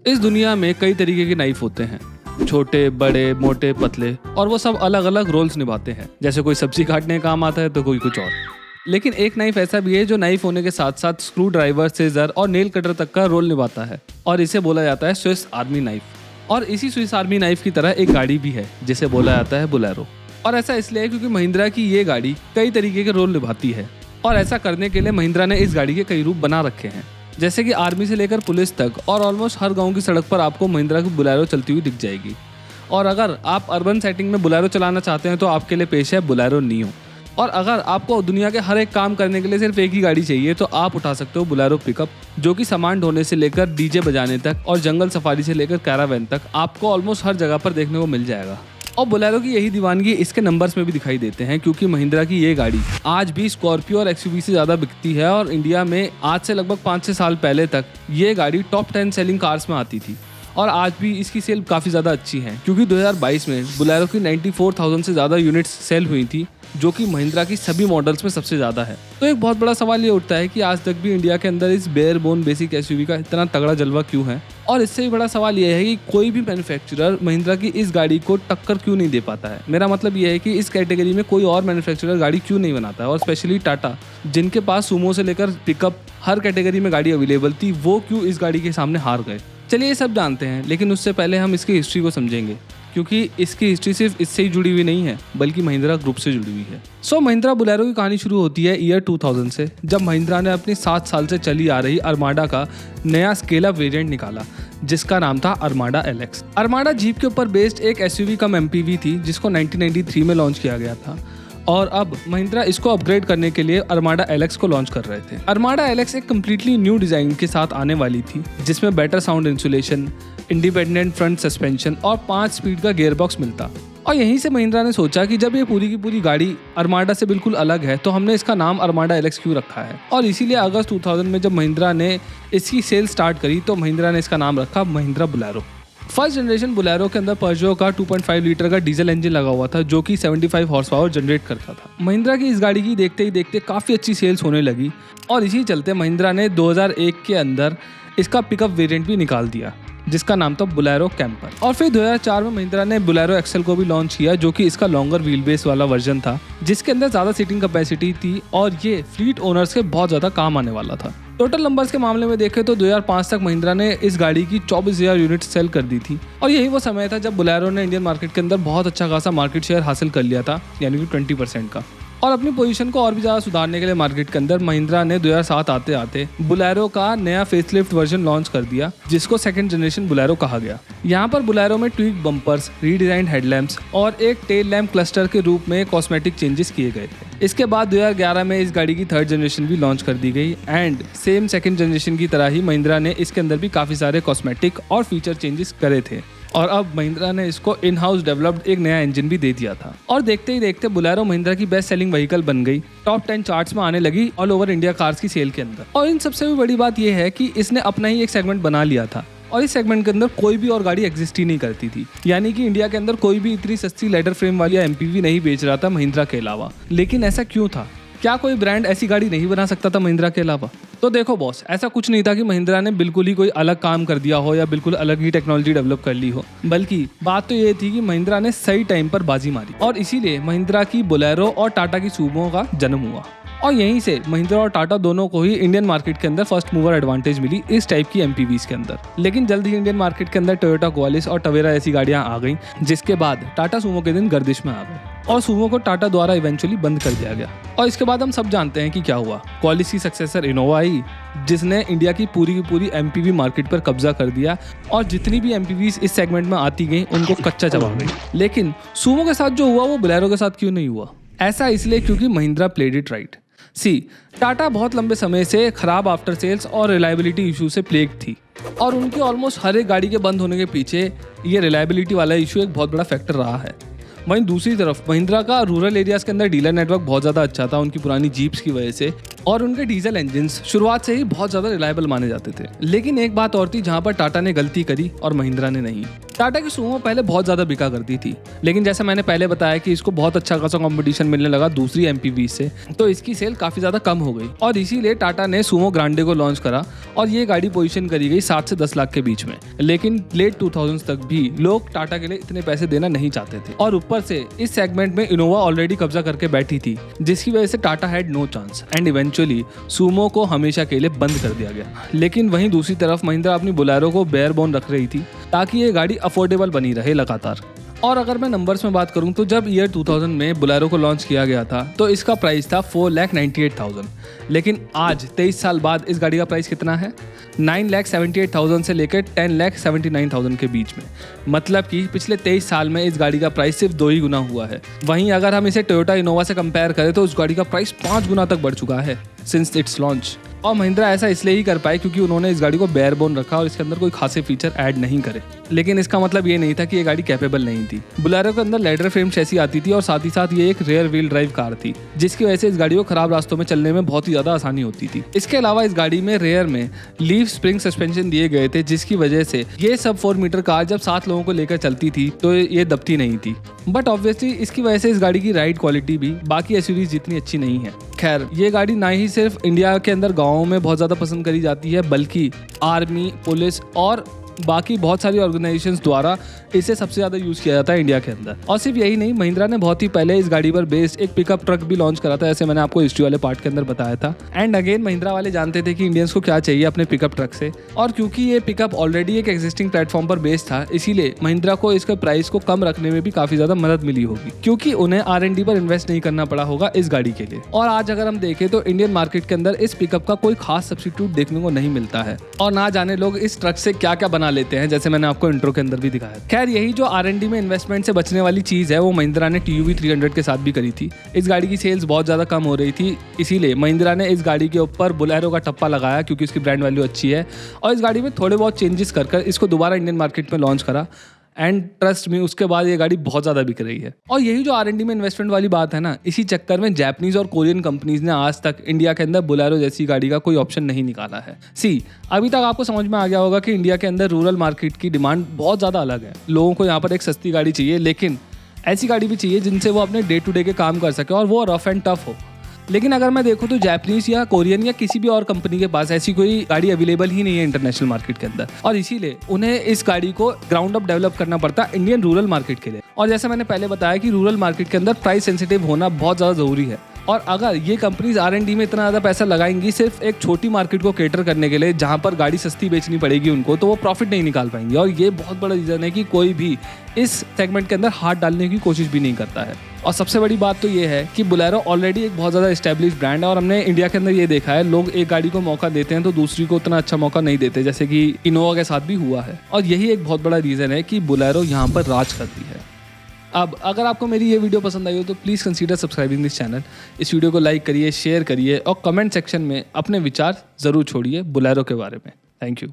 इस दुनिया में कई तरीके के नाइफ होते हैं, छोटे, बड़े, मोटे, पतले, और वो सब अलग अलग रोल्स निभाते हैं। जैसे कोई सब्जी काटने का काम आता है तो कोई कुछ और। लेकिन एक नाइफ ऐसा भी है जो नाइफ होने के साथ साथ स्क्रू ड्राइवर, सीजर और नेल कटर तक का रोल निभाता है, और इसे बोला जाता है स्विस आर्मी नाइफ। और इसी स्विस आर्मी नाइफ की तरह एक गाड़ी भी है जिसे बोला जाता है बोलेरो। और ऐसा इसलिए है क्योंकि महिंद्रा की ये गाड़ी कई तरीके के रोल निभाती है, और ऐसा करने के लिए महिंद्रा ने इस गाड़ी के कई रूप बना रखे हैं। जैसे कि आर्मी से लेकर पुलिस तक, और ऑलमोस्ट हर गांव की सड़क पर आपको महिंद्रा की बोलेरो चलती हुई दिख जाएगी। और अगर आप अर्बन सेटिंग में बोलेरो चलाना चाहते हैं तो आपके लिए पेश है बोलेरो नियो। और अगर आपको दुनिया के हर एक काम करने के लिए सिर्फ एक ही गाड़ी चाहिए तो आप उठा सकते हो बोलेरो पिकअप, जो कि सामान ढोने से लेकर डीजे बजाने तक और जंगल सफारी से लेकर कैरावैन तक आपको ऑलमोस्ट हर जगह पर देखने को मिल जाएगा। और बोलेरो की यही दीवानगी इसके नंबर्स में भी दिखाई देते हैं, क्योंकि महिंद्रा की ये गाड़ी आज भी स्कॉर्पियो और एक्सयूवी से ज़्यादा बिकती है। और इंडिया में आज से लगभग 5-6 साल पहले तक ये गाड़ी टॉप 10 सेलिंग कार्स में आती थी, और आज भी इसकी सेल काफ़ी ज़्यादा अच्छी है, क्योंकि 2022 में बोलेरो की 94,000 से ज़्यादा यूनिट्स सेल हुई थी, जो कि महिंद्रा की सभी मॉडल्स में सबसे ज़्यादा है। तो एक बहुत बड़ा सवाल ये उठता है कि आज तक भी इंडिया के अंदर इस बेयर बोन बेसिक एसयूवी का इतना तगड़ा जलवा क्यों है। और इससे भी बड़ा सवाल ये है कि कोई भी मैन्युफैक्चरर महिंद्रा की इस गाड़ी को टक्कर क्यों नहीं दे पाता है। मेरा मतलब ये है कि इस कैटेगरी में कोई और मैन्युफैक्चरर गाड़ी क्यों नहीं बनाता है, और स्पेशली टाटा, जिनके पास सुमो से लेकर पिकअप हर कैटेगरी में गाड़ी अवेलेबल थी, वो क्यों इस गाड़ी के सामने हार गए। चलिए ये सब जानते हैं, लेकिन उससे पहले हम इसकी हिस्ट्री को समझेंगे, क्योंकि इसकी हिस्ट्री सिर्फ इससे ही जुड़ी हुई नहीं है बल्कि महिंद्रा ग्रुप से जुड़ी हुई है। महिंद्रा बोलेरो की कहानी शुरू होती है ईयर 2000 से, जब महिंद्रा ने अपनी 7 साल से चली आ रही अरमाडा का नया स्केल अप वेरिएंट निकाला, जिसका नाम था अरमाडा एलएक्स। अरमाडा जीप के ऊपर बेस्ड एक एसयूवी कम एमपीवी थी, जिसको 1993 में लॉन्च किया गया था, और अब महिंद्रा इसको अपग्रेड करने के लिए अरमाडा एलएक्स को लॉन्च कर रहे थे। अरमाडा एलएक्स एक कम्प्लीटली न्यू डिजाइन के साथ आने वाली थी, जिसमें better sound insulation, independent front suspension और 5 स्पीड का गियर बॉक्स मिलता। और यहीं से महिंद्रा ने सोचा कि जब ये पूरी की पूरी गाड़ी अरमाडा से बिल्कुल अलग है तो हमने इसका नाम अरमाडा एलएक्स क्यों रखा है। और इसीलिए अगस्त 2000 में जब महिंद्रा ने इसकी सेल स्टार्ट करी तो महिंद्रा ने इसका नाम रखा Mahindra Bolero. First generation Bolero के अंदर पर्जो का 2.5 लीटर का डीजल इंजन लगा हुआ था, जो कि 75 हॉर्स पावर जनरेट करता था। महिंद्रा की इस गाड़ी की देखते ही देखते काफ़ी अच्छी सेल्स होने लगी, और इसी चलते महिंद्रा ने 2001 के अंदर इसका पिकअप वेरिएंट भी निकाल दिया, जिसका नाम था बोलेरो कैंपर। और फिर 2004 में महिंद्रा ने बोलेरो एक्सेल को भी लॉन्च किया, जो कि इसका लॉन्गर व्हील बेस वाला वर्जन था, जिसके अंदर ज़्यादा सीटिंग कैपेसिटी थी, और ये फ्लीट ओनर्स के बहुत ज़्यादा काम आने वाला था। टोटल नंबर्स के मामले में देखें तो 2005 तक महिंद्रा ने इस गाड़ी की 24,000 यूनिट सेल कर दी थी, और यही वो समय था जब बोलेरो ने इंडियन मार्केट के अंदर बहुत अच्छा खासा मार्केट शेयर हासिल कर लिया था, यानी कि 20% का। और अपनी पोजीशन को और भी ज़्यादा सुधारने के लिए मार्केट के अंदर महिंद्रा ने 2007 आते आते बोलेरो का नया फेसलिफ्ट वर्जन लॉन्च कर दिया, जिसको सेकंड जनरेशन बोलेरो कहा गया। यहाँ पर बोलेरो में ट्वीक बम्पर्स, रीडिजाइन हेडलैम्प्स और एक टेल लैम्प क्लस्टर के रूप में कॉस्मेटिक चेंजेस किए गए थे। इसके बाद 2011 में इस गाड़ी की थर्ड जनरेशन भी लॉन्च कर दी गई, एंड सेम सेकंड जनरेशन की तरह ही महिंद्रा ने इसके अंदर भी काफ़ी सारे कॉस्मेटिक और फीचर चेंजेस करे थे। और अब महिंद्रा ने इसको इन हाउस डेवलप्ड एक नया इंजन भी दे दिया था, और देखते ही देखते बोलेरो महिंद्रा की बेस्ट सेलिंग व्हीकल बन गई, टॉप 10 चार्ट्स में आने लगी ऑल ओवर इंडिया कार्स की सेल के अंदर। और इन सबसे भी बड़ी बात यह है कि इसने अपना ही एक सेगमेंट बना लिया था, और इस सेगमेंट के अंदर कोई भी और गाड़ी एग्जिस्ट ही नहीं करती थी, यानी कि इंडिया के अंदर कोई भी इतनी सस्ती लेडर फ्रेम वाली एमपीवी नहीं बेच रहा था महिंद्रा के अलावा। लेकिन ऐसा क्यों था? क्या कोई ब्रांड ऐसी गाड़ी नहीं बना सकता था महिंद्रा के अलावा? तो देखो बॉस, ऐसा कुछ नहीं था कि महिंद्रा ने बिल्कुल ही कोई अलग काम कर दिया हो या बिल्कुल अलग ही टेक्नोलॉजी डेवलप कर ली हो, बल्कि बात तो ये थी कि महिंद्रा ने सही टाइम पर बाजी मारी, और इसीलिए महिंद्रा की बोलेरो और टाटा की सुमो का जन्म हुआ। और यहीं से महिंद्रा और टाटा दोनों को ही इंडियन मार्केट के अंदर फर्स्ट मूवर एडवांटेज मिली इस टाइप की एमपीवीज के अंदर। लेकिन जल्द ही इंडियन मार्केट के अंदर टोयोटा क्वालिस और टवेरा ऐसी गाड़ियां आ गईं, जिसके बाद टाटा सुमो के दिन गर्दिश में आ गए, और सुमो को टाटा द्वारा इवेंचुअली बंद कर दिया गया। और इसके बाद हम सब जानते हैं कि क्या हुआ। क्वालिस की सक्सेसर इनोवा आई, जिसने इंडिया की पूरी एमपीवी मार्केट पर कब्जा कर दिया, और जितनी भी एमपीवीज इस सेगमेंट में आती गई उनको कच्चा चबा गई। लेकिन सुमो के साथ जो हुआ वो बोलेरो के साथ क्यों नहीं हुआ? ऐसा इसलिए क्योंकि Mahindra played it right. Tata बहुत लंबे समय से खराब आफ्टर सेल्स और रिलायबिलिटी इशू से प्लेग थी, और उनकी ऑलमोस्ट हर एक गाड़ी के बंद होने के पीछे ये रिलायबिलिटी वाला इशू एक बहुत बड़ा फैक्टर रहा है। वहीं दूसरी तरफ महिंद्रा का रूरल एरियाज के अंदर डीलर नेटवर्क बहुत ज़्यादा अच्छा था उनकी पुरानी जीप्स की वजह से, और उनके डीजल इंजन्स शुरुआत से ही बहुत ज़्यादा रिलायबल माने जाते थे। लेकिन एक बात और थी जहाँ पर टाटा ने गलती करी और महिंद्रा ने नहीं। टाटा की सूमो पहले बहुत ज़्यादा बिका करती थी, लेकिन जैसे मैंने पहले बताया कि इसको बहुत अच्छा खासा कंपटीशन मिलने लगा दूसरी एमपीवी से, तो इसकी सेल काफ़ी ज़्यादा कम हो गई और इसीलिए टाटा ने सूमो ग्रांडे को लॉन्च करा और ये गाड़ी पोजीशन करी गई 7 से 10 लाख के बीच में। लेकिन लेट 2000s तक भी लोग टाटा के लिए इतने पैसे देना नहीं चाहते थे और ऊपर से इस सेगमेंट में इनोवा ऑलरेडी कब्जा करके बैठी थी, जिसकी वजह से Tata had no chance and eventually Sumo को हमेशा के लिए बंद कर दिया गया। लेकिन वहीं दूसरी तरफ महिंद्रा अपनी बोलेरो को बेयर बोन रख रही थी ताकि ये गाड़ी अफोर्डेबल बनी रहे लगातार। और अगर मैं नंबर्स में बात करूं तो जब ईयर 2000 में बोलेरो को लॉन्च किया गया था तो इसका प्राइस था 4,98,000, लेकिन आज 23 साल बाद इस गाड़ी का प्राइस कितना है? 9,78,000 से लेकर 10,79,000 के बीच में। मतलब कि पिछले 23 साल में इस गाड़ी का प्राइस सिर्फ 2 ही गुना हुआ है। वहीं अगर हम इसे टोयोटा इनोवा से कंपेयर करें तो उस गाड़ी का प्राइस 5 गुना तक बढ़ चुका है सिंस इट्स लॉन्च। और महिंद्रा ऐसा इसलिए ही कर पाए क्योंकि उन्होंने इस गाड़ी को बेयर बोन रखा और इसके अंदर कोई खासे फीचर ऐड नहीं करे। लेकिन इसका मतलब ये नहीं था कि ये गाड़ी कैपेबल नहीं थी। बोलेरो के अंदर लेडर फ्रेम चैसी आती थी और साथ ही साथ ये एक रेयर व्हील ड्राइव कार थी, जिसकी वजह से इस गाड़ी को खराब रास्तों में चलने में बहुत ही ज्यादा आसानी होती थी। इसके अलावा इस गाड़ी में रेयर में लीफ स्प्रिंग सस्पेंशन दिए गए थे, जिसकी वजह से ये सब 4 मीटर कार जब 7 लोगों को लेकर चलती थी तो ये दबती नहीं थी। बट ऑब्वियसली इसकी वजह से इस गाड़ी की राइड क्वालिटी भी बाकी एसयूवीज जितनी अच्छी नहीं है। खैर, ये गाड़ी ना ही सिर्फ इंडिया के अंदर गाँवों में बहुत ज़्यादा पसंद करी जाती है, बल्कि आर्मी, पुलिस और बाकी बहुत सारी ऑर्गेनाइजेशंस द्वारा इसे सबसे ज़्यादा यूज़ किया जाता है इंडिया के अंदर। और सिर्फ यही नहीं, महिंद्रा ने बहुत ही पहले इस गाड़ी पर बेस्ड एक पिकअप ट्रक भी लॉन्च करा था, जैसे मैंने आपको हिस्ट्री वाले पार्ट के अंदर बताया था। एंड अगेन महिंद्रा वाले जानते थे कि इंडियंस को क्या चाहिए अपने पिकअप ट्रक से, और क्योंकि ये पिकअप ऑलरेडी एक एग्जिस्टिंग प्लेटफॉर्म पर बेस्ड था, इसीलिए महिंद्रा को इसके प्राइस को कम रखने में भी काफ़ी ज़्यादा मदद मिली होगी, क्योंकि उन्हें R&D पर इन्वेस्ट नहीं करना पड़ा होगा इस गाड़ी के लिए। और आज अगर हम देखें तो इंडियन मार्केट के अंदर इस पिकअप का कोई खास सब्स्टिट्यूट देखने को नहीं मिलता है, और ना जाने लोग इस ट्रक से क्या क्या बना लेते हैं, जैसे मैंने आपको इंट्रो के अंदर भी दिखाया। खैर, यही जो R&D में इन्वेस्टमेंट से बचने वाली चीज है वो महिंद्रा ने TUV 300 के साथ भी करी थी। इस गाड़ी की सेल्स बहुत ज्यादा कम हो रही थी, इसीलिए महिंद्रा ने इस गाड़ी के ऊपर बोलेरो का टप्पा लगाया क्योंकि इसकी ब्रांड वैल्यू अच्छी है, और इस गाड़ी में थोड़े बहुत चेंजेस कर इसको दोबारा इंडियन मार्केट में लॉन्च करा। एंड ट्रस्ट में उसके बाद ये गाड़ी बहुत ज़्यादा बिक रही है। और यही जो R&D में इन्वेस्टमेंट वाली बात है ना, इसी चक्कर में जापानीज और कोरियन कंपनीज ने आज तक इंडिया के अंदर बोलेरो जैसी गाड़ी का कोई ऑप्शन नहीं निकाला है। अभी तक आपको समझ में आ गया होगा कि इंडिया के अंदर रूरल मार्केट की डिमांड बहुत ज़्यादा अलग है। लोगों को यहाँ पर एक सस्ती गाड़ी चाहिए, लेकिन ऐसी गाड़ी भी चाहिए जिनसे वो अपने डे टू डे के काम कर सके और वो रफ एंड टफ हो। लेकिन अगर मैं देखूँ तो जापानीज या कोरियन या किसी भी और कंपनी के पास ऐसी कोई गाड़ी अवेलेबल ही नहीं है इंटरनेशनल मार्केट के अंदर, और इसीलिए उन्हें इस गाड़ी को ग्राउंड अप डेवलप करना पड़ता है इंडियन रूरल मार्केट के लिए। और जैसे मैंने पहले बताया कि रूरल मार्केट के अंदर प्राइस सेंसिटिव होना बहुत ज़्यादा ज़रूरी है, और अगर ये कंपनीज R&D में इतना ज़्यादा पैसा लगाएंगी सिर्फ एक छोटी मार्केट को केटर करने के लिए जहाँ पर गाड़ी सस्ती बेचनी पड़ेगी उनको, तो वो प्रॉफिट नहीं निकाल पाएंगे। और ये बहुत बड़ा रीज़न है कि कोई भी इस सेगमेंट के अंदर हाथ डालने की कोशिश भी नहीं करता है। और सबसे बड़ी बात तो ये है कि बोलेरो ऑलरेडी एक बहुत ज़्यादा एस्टेब्लिश ब्रांड है, और हमने इंडिया के अंदर ये देखा है लोग एक गाड़ी को मौका देते हैं तो दूसरी को उतना अच्छा मौका नहीं देते, जैसे कि इनोवा के साथ भी हुआ है। और यही एक बहुत बड़ा रीज़न है कि बोलेरो यहाँ पर राज करती है। अब अगर आपको मेरी ये वीडियो पसंद आई हो तो please consider subscribing this channel. इस वीडियो को लाइक करिए, शेयर करिए और कमेंट सेक्शन में अपने विचार ज़रूर छोड़िए बोलेरो के बारे में। Thank you.